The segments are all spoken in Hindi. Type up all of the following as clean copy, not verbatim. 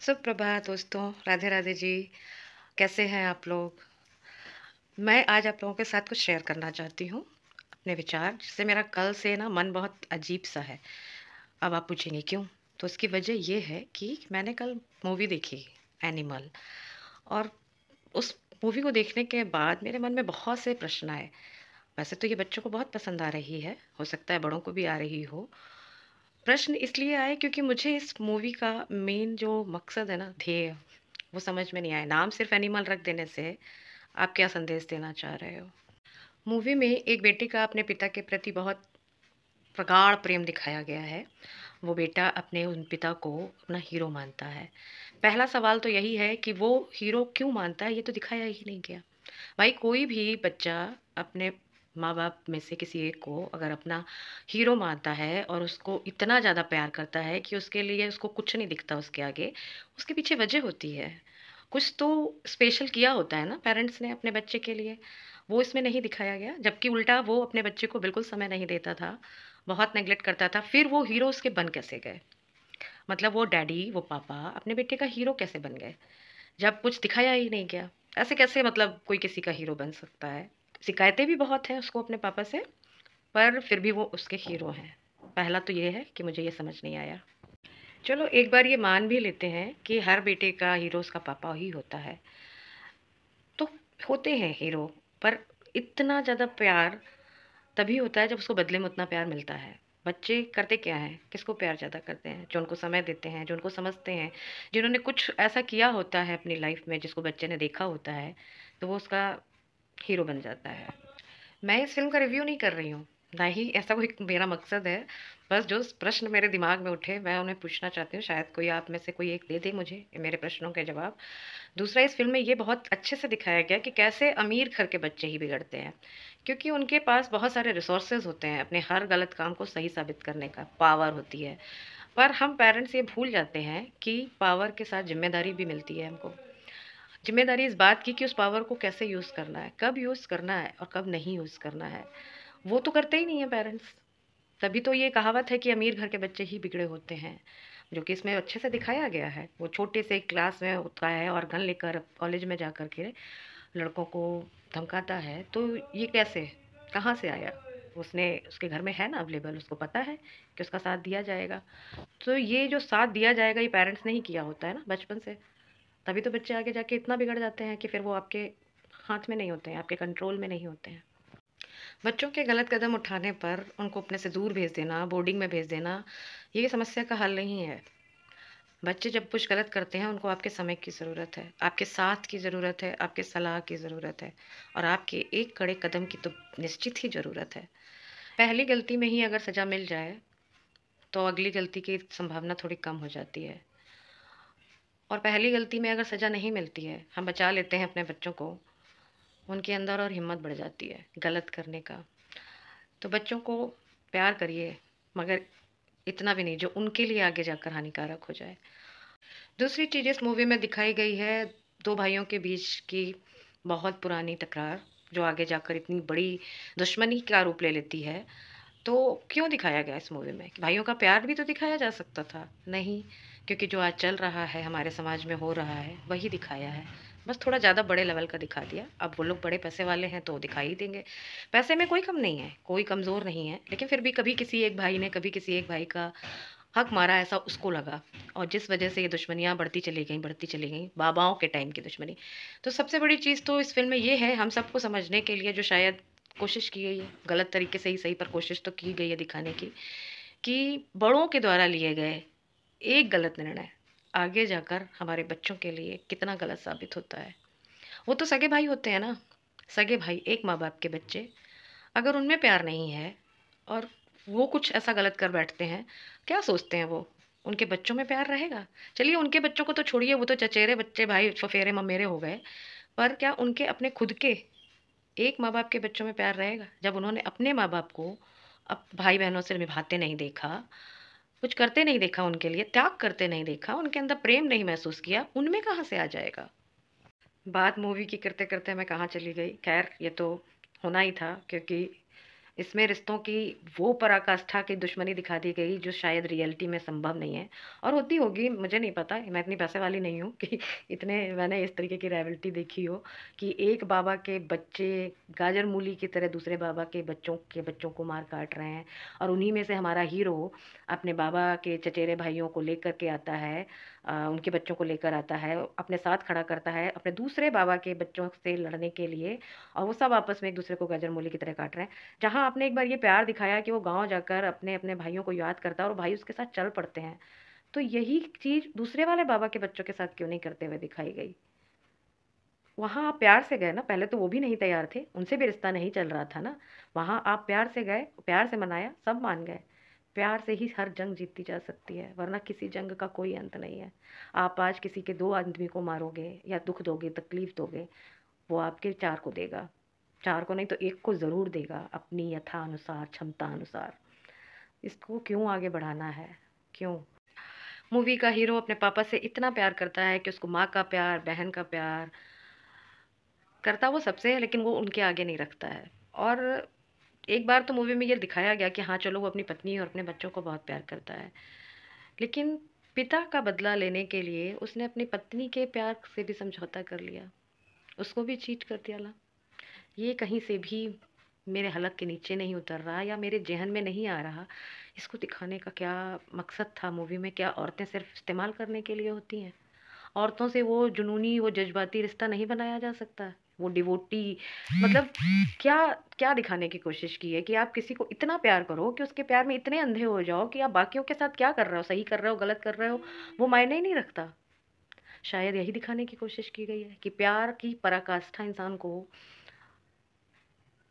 सुप्रभात दोस्तों, राधे राधे जी। कैसे हैं आप लोग? मैं आज आप लोगों के साथ कुछ शेयर करना चाहती हूँ, अपने विचार, जिससे मेरा कल से ना मन बहुत अजीब-सा है। अब आप पूछेंगे क्यों? तो उसकी वजह ये है कि मैंने कल मूवी देखी एनिमल, और उस मूवी को देखने के बाद मेरे मन में बहुत से प्रश्न आए। वैसे तो ये बच्चों को बहुत पसंद आ रही है, हो सकता है बड़ों को भी आ रही हो। प्रश्न इसलिए आए क्योंकि मुझे इस मूवी का मेन जो मकसद है ना, ध्येय, वो समझ में नहीं आया। नाम सिर्फ एनिमल रख देने से आप क्या संदेश देना चाह रहे हो? मूवी में एक बेटे का अपने पिता के प्रति बहुत प्रगाढ़ प्रेम दिखाया गया है। वो बेटा अपने उन पिता को अपना हीरो मानता है। पहला सवाल तो यही है कि वो हीरो क्यों मानता है, ये तो दिखाया ही नहीं गया। भाई कोई भी बच्चा अपने माँ-बाप में से किसी एक को अगर अपना हीरो मानता है और उसको इतना ज़्यादा प्यार करता है कि उसके लिए उसको कुछ नहीं दिखता उसके आगे, उसके पीछे वजह होती है। कुछ तो स्पेशल किया होता है ना पेरेंट्स ने अपने बच्चे के लिए, वो इसमें नहीं दिखाया गया। जबकि उल्टा वो अपने बच्चे को बिल्कुल समय नहीं देता था, बहुत नेग्लेक्ट करता था। फिर वो हीरो उसके बन कैसे गए? मतलब वो डैडी, वो पापा अपने बेटे का हीरो कैसे बन गए? जब कुछ दिखाया ही नहीं गया। ऐसे कैसे मतलब कोई किसी का हीरो बन सकता है? शिकायतें भी बहुत हैं उसको अपने पापा से, पर फिर भी वो उसके हीरो हैं। पहला तो ये है कि मुझे ये समझ नहीं आया। चलो एक बार ये मान भी लेते हैं कि हर बेटे का हीरो उसका पापा ही होता है, तो होते हैं हीरो, पर इतना ज़्यादा प्यार तभी होता है जब उसको बदले में उतना प्यार मिलता है। बच्चे करते क्या हैं? किसको प्यार ज़्यादा करते हैं? जो उनको समय देते हैं, जो उनको समझते हैं, जिन्होंने कुछ ऐसा किया होता है अपनी लाइफ में जिसको बच्चे ने देखा होता है, तो वो उसका हीरो बन जाता है। मैं इस फ़िल्म का रिव्यू नहीं कर रही हूँ, ना ही ऐसा कोई मेरा मकसद है। बस जो प्रश्न मेरे दिमाग में उठे, मैं उन्हें पूछना चाहती हूँ, शायद कोई आप में से कोई एक दे दे मुझे मेरे प्रश्नों के जवाब। दूसरा, इस फ़िल्म में ये बहुत अच्छे से दिखाया गया कि कैसे अमीर घर के बच्चे ही बिगड़ते हैं, क्योंकि उनके पास बहुत सारे रिसोर्सेज़ होते हैं, अपने हर गलत काम को सही साबित करने का पावर होती है। पर हम पेरेंट्स ये भूल जाते हैं कि पावर के साथ ज़िम्मेदारी भी मिलती है हमको। ज़िम्मेदारी इस बात की कि उस पावर को कैसे यूज़ करना है, कब यूज़ करना है और कब नहीं यूज़ करना है। वो तो करते ही नहीं है पेरेंट्स। तभी तो ये कहावत है कि अमीर घर के बच्चे ही बिगड़े होते हैं, जो कि इसमें अच्छे से दिखाया गया है। वो छोटे से क्लास में होता है और गन लेकर कॉलेज में जा कर के लड़कों को धमकाता है, तो ये कैसे, कहाँ से आया? उसने उसके घर में है ना अवेलेबल, उसको पता है कि उसका साथ दिया जाएगा। तो ये जो साथ दिया जाएगा ये पेरेंट्स ने ही किया होता है ना बचपन से। तभी तो बच्चे आगे जाके इतना बिगड़ जाते हैं कि फिर वो आपके हाथ में नहीं होते हैं, आपके कंट्रोल में नहीं होते हैं। बच्चों के गलत कदम उठाने पर उनको अपने से दूर भेज देना, बोर्डिंग में भेज देना, ये समस्या का हल नहीं है। बच्चे जब कुछ गलत करते हैं, उनको आपके समय की ज़रूरत है, आपके साथ की ज़रूरत है, आपके सलाह की ज़रूरत है, और आपके एक कड़े कदम की तो निश्चित ही ज़रूरत है। पहली गलती में ही अगर सज़ा मिल जाए, तो अगली गलती की संभावना थोड़ी कम हो जाती है। और पहली गलती में अगर सज़ा नहीं मिलती है, हम बचा लेते हैं अपने बच्चों को, उनके अंदर और हिम्मत बढ़ जाती है गलत करने का। तो बच्चों को प्यार करिए, मगर इतना भी नहीं जो उनके लिए आगे जाकर हानिकारक हो जाए। दूसरी चीज़ इस मूवी में दिखाई गई है 2 भाइयों के बीच की बहुत पुरानी तकरार, जो आगे जाकर इतनी बड़ी दुश्मनी का रूप ले लेती है। तो क्यों दिखाया गया इस मूवी में? कि भाइयों का प्यार भी तो दिखाया जा सकता था। नहीं, क्योंकि जो आज चल रहा है, हमारे समाज में हो रहा है, वही दिखाया है। बस थोड़ा ज़्यादा बड़े लेवल का दिखा दिया। अब वो लोग बड़े पैसे वाले हैं तो दिखा ही देंगे। पैसे में कोई कम नहीं है, कोई कमज़ोर नहीं है, लेकिन फिर भी कभी किसी एक भाई ने कभी किसी एक भाई का हक मारा, ऐसा उसको लगा, और जिस वजह से ये दुश्मनियाँ बढ़ती चली गईं, बाबाओं के टाइम की दुश्मनी। तो सबसे बड़ी चीज़ तो इस फ़िल्म में ये है, हम सबको समझने के लिए, जो शायद कोशिश की गई है, गलत तरीके से ही सही पर कोशिश तो की गई है दिखाने की, कि बड़ों के द्वारा लिए गए एक गलत निर्णय आगे जाकर हमारे बच्चों के लिए कितना गलत साबित होता है। वो तो सगे भाई होते हैं ना, सगे भाई, एक माँ-बाप के बच्चे, अगर उनमें प्यार नहीं है और वो कुछ ऐसा गलत कर बैठते हैं, क्या सोचते हैं वो? उनके बच्चों में प्यार रहेगा? चलिए उनके बच्चों को तो छोड़िए, वो तो चचेरे बच्चे, भाई फफेरे ममेरे हो गए, पर क्या उनके अपने खुद के एक माँ-बाप के बच्चों में प्यार रहेगा? जब उन्होंने अपने माँ-बाप को भाई-बहनों से निभाते नहीं देखा, कुछ करते नहीं देखा उनके लिए, त्याग करते नहीं देखा, उनके अंदर प्रेम नहीं महसूस किया, उनमें कहाँ से आ जाएगा? बात मूवी की करते-करते मैं कहाँ चली गई। ख़ैर ये तो होना ही था, क्योंकि इसमें रिश्तों की वो पराकाष्ठा की दुश्मनी दिखा दी गई जो शायद रियलिटी में संभव नहीं है, और होती होगी मुझे नहीं पता, मैं इतनी पैसे वाली नहीं हूँ कि इतने मैंने इस तरीके की रियलिटी देखी हो कि एक बाबा के बच्चे गाजर मूली की तरह दूसरे बाबा के बच्चों को मार काट रहे हैं, और उन्हीं में से हमारा हीरो अपने बाबा के चचेरे भाइयों को लेकर के आता है, उनके बच्चों को लेकर आता है, अपने साथ खड़ा करता है अपने दूसरे बाबा के बच्चों से लड़ने के लिए, और वो सब आपस में एक दूसरे को गाजर मूली की तरह काट रहे हैं। जहाँ आपने एक बार ये प्यार दिखाया कि वो गाँव जाकर अपने अपने भाइयों को याद करता है और भाई उसके साथ चल पड़ते हैं, तो यही चीज़ दूसरे वाले बाबा के बच्चों के साथ क्यों नहीं करते हुए दिखाई गई? वहाँ आप प्यार से गए ना, पहले तो वो भी नहीं तैयार थे, उनसे भी रिश्ता नहीं चल रहा था ना। वहाँ आप प्यार से गए, प्यार से मनाया, सब मान गए। प्यार से ही हर जंग जीती जा सकती है, वरना किसी जंग का कोई अंत नहीं है। आप आज किसी के 2 आदमी को मारोगे या दुःख दोगे, तकलीफ़ दोगे, वो आपके 4 को देगा। 4 को नहीं तो 1 को ज़रूर देगा, अपनी यथानुसार, क्षमता अनुसार। इसको क्यों आगे बढ़ाना है? क्यों? मूवी का हीरो अपने पापा से इतना प्यार करता है कि उसको माँ का प्यार, बहन का प्यार करता वो सबसे है, लेकिन वो उनके आगे नहीं रखता है। और एक बार तो मूवी में ये दिखाया गया कि हाँ चलो, वो अपनी पत्नी और अपने बच्चों को बहुत प्यार करता है, लेकिन पिता का बदला लेने के लिए उसने अपनी पत्नी के प्यार से भी समझौता कर लिया, उसको भी चीट कर दिया ला। ये कहीं से भी मेरे हलक के नीचे नहीं उतर रहा या मेरे ज़हन में नहीं आ रहा। इसको दिखाने का क्या मकसद था मूवी में? क्या औरतें सिर्फ इस्तेमाल करने के लिए होती हैं? औरतों से वो जुनूनी, वो जज़्बाती रिश्ता नहीं बनाया जा सकता? वो डिवोटी, मतलब क्या क्या दिखाने की कोशिश की है कि आप किसी को इतना प्यार करो कि उसके प्यार में इतने अंधे हो जाओ कि आप बाकियों के साथ क्या कर रहे हो, सही कर रहे हो, गलत कर रहे हो, वो मायने ही नहीं रखता। शायद यही दिखाने की कोशिश की गई है कि प्यार की पराकाष्ठा इंसान को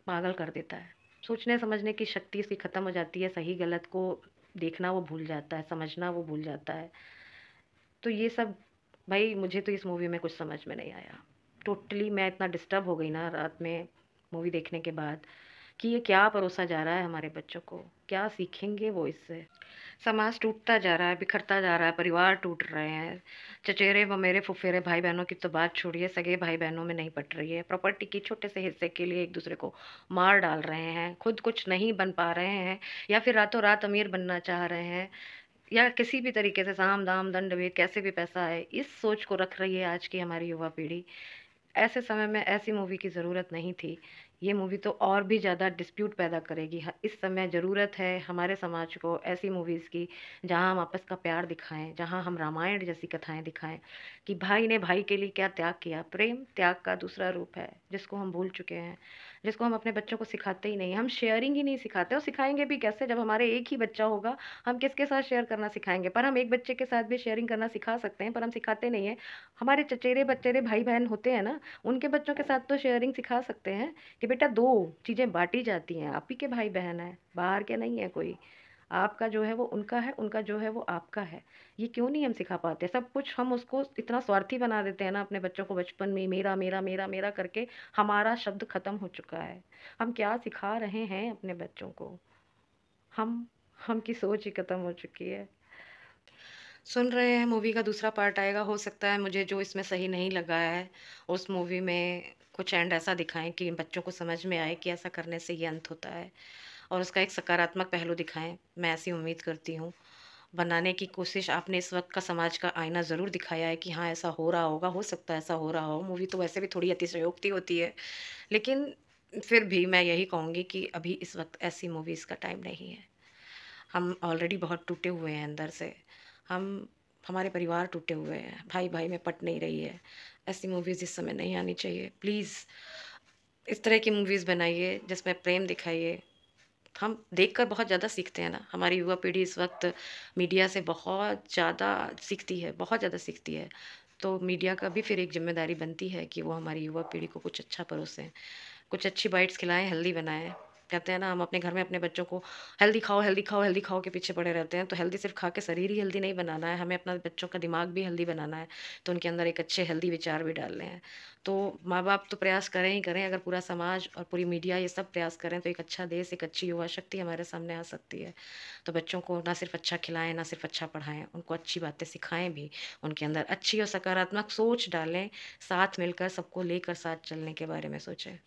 पागल कर देता है। सोचने समझने की शक्ति इसकी ख़त्म हो जाती है, सही गलत को देखना वो भूल जाता है, समझना वो भूल जाता है। तो ये सब, भाई मुझे तो इस मूवी में कुछ समझ में नहीं आया। टोटली मैं इतना डिस्टर्ब हो गई ना रात में मूवी देखने के बाद, कि ये क्या परोसा जा रहा है हमारे बच्चों को, क्या सीखेंगे वो इससे? समाज टूटता जा रहा है, बिखरता जा रहा है, परिवार टूट रहे हैं। चचेरे ममेरे फुफेरे भाई बहनों की तो बात छोड़िए, सगे भाई बहनों में नहीं पट रही है। प्रॉपर्टी की छोटे से हिस्से के लिए एक दूसरे को मार डाल रहे हैं, खुद कुछ नहीं बन पा रहे हैं, या फिर रातों रात अमीर बनना चाह रहे हैं, या किसी भी तरीके से साम दाम दंड भेद कैसे भी पैसा आए, इस सोच को रख रही है आज की हमारी युवा पीढ़ी। ऐसे समय में ऐसी मूवी की ज़रूरत नहीं थी। ये मूवी तो और भी ज़्यादा डिस्प्यूट पैदा करेगी। इस समय ज़रूरत है हमारे समाज को ऐसी मूवीज़ की जहाँ हम आपस का प्यार दिखाएं, जहाँ हम रामायण जैसी कथाएं दिखाएं कि भाई ने भाई के लिए क्या त्याग किया। प्रेम त्याग का दूसरा रूप है जिसको हम भूल चुके हैं, जिसको हम अपने बच्चों को सिखाते ही नहीं। हम शेयरिंग ही नहीं सिखाते, और सिखाएंगे भी कैसे जब हमारे एक ही बच्चा होगा? हम किसके साथ शेयर करना सिखाएंगे? पर हम एक बच्चे के साथ भी शेयरिंग करना सिखा सकते हैं, पर हम सिखाते नहीं हैं। हमारे चचेरे बचेरे भाई बहन होते हैं ना, उनके बच्चों के साथ तो शेयरिंग सिखा सकते हैं कि बेटा 2 चीज़ें बाँटी जाती हैं, आप ही के भाई-बहन हैं, बाहर के नहीं है कोई। आपका जो है वो उनका है, उनका जो है वो आपका है। ये क्यों नहीं हम सिखा पाते? सब कुछ हम उसको इतना स्वार्थी बना देते हैं ना अपने बच्चों को बचपन में, मेरा, मेरा, मेरा, मेरा करके हमारा शब्द ख़त्म हो चुका है। हम क्या सिखा रहे हैं अपने बच्चों को? हम हम की सोच ही ख़त्म हो चुकी है। सुन रहे हैं मूवी का दूसरा पार्ट आएगा, हो सकता है मुझे जो इसमें सही नहीं लगा है, उस मूवी में कुछ एंड ऐसा दिखाएँ कि बच्चों को समझ में आए कि ऐसा करने से ये अंत होता है, और उसका एक सकारात्मक पहलू दिखाएँ, मैं ऐसी उम्मीद करती हूँ। बनाने की कोशिश आपने इस वक़्त का समाज का आईना ज़रूर दिखाया है कि हाँ, ऐसा हो रहा होगा, हो सकता है ऐसा हो रहा हो। मूवी तो वैसे भी थोड़ी अतिशयोक्ति होती है, लेकिन फिर भी मैं यही कहूँगी कि अभी इस वक़्त ऐसी मूवीज़ का टाइम नहीं है। हम ऑलरेडी बहुत टूटे हुए हैं अंदर से। हम हमारे परिवार टूटे हुए हैं, भाई-भाई में पट नहीं रही है। ऐसी मूवीज़ इस समय नहीं आनी चाहिए। प्लीज़ इस तरह की मूवीज़ बनाइए जिसमें प्रेम दिखाइए। हम देखकर बहुत ज़्यादा सीखते हैं ना, हमारी युवा पीढ़ी इस वक़्त मीडिया से बहुत ज़्यादा सीखती है, बहुत ज़्यादा सीखती है। तो मीडिया का भी फिर एक ज़िम्मेदारी बनती है कि वो हमारी युवा पीढ़ी को कुछ अच्छा परोसें। कुछ अच्छी बाइट्स खिलाएँ, हेल्दी बनाएँ। कहते हैं ना, हम अपने घर में अपने बच्चों को हेल्दी खाओ, हेल्दी खाओ, हेल्दी खाओ के पीछे पड़े रहते हैं, तो हेल्दी सिर्फ़ खा के शरीर ही हेल्दी नहीं बनाना है, हमें अपना बच्चों का दिमाग भी हेल्दी बनाना है, तो उनके अंदर एक अच्छे हेल्दी विचार भी डालने हैं। तो माँ-बाप तो प्रयास करें ही करें, अगर पूरा समाज और पूरी मीडिया ये सब प्रयास करें, तो एक अच्छा देश, एक अच्छी युवा शक्ति हमारे सामने आ सकती है। तो बच्चों को ना सिर्फ़ अच्छा खिलाएँ, ना सिर्फ़ अच्छा पढ़ाएँ, उनको अच्छी बातें सिखाएँ भी, उनके अंदर अच्छी और सकारात्मक सोच डालें, साथ मिलकर सबको लेकर साथ चलने के बारे में सोचें।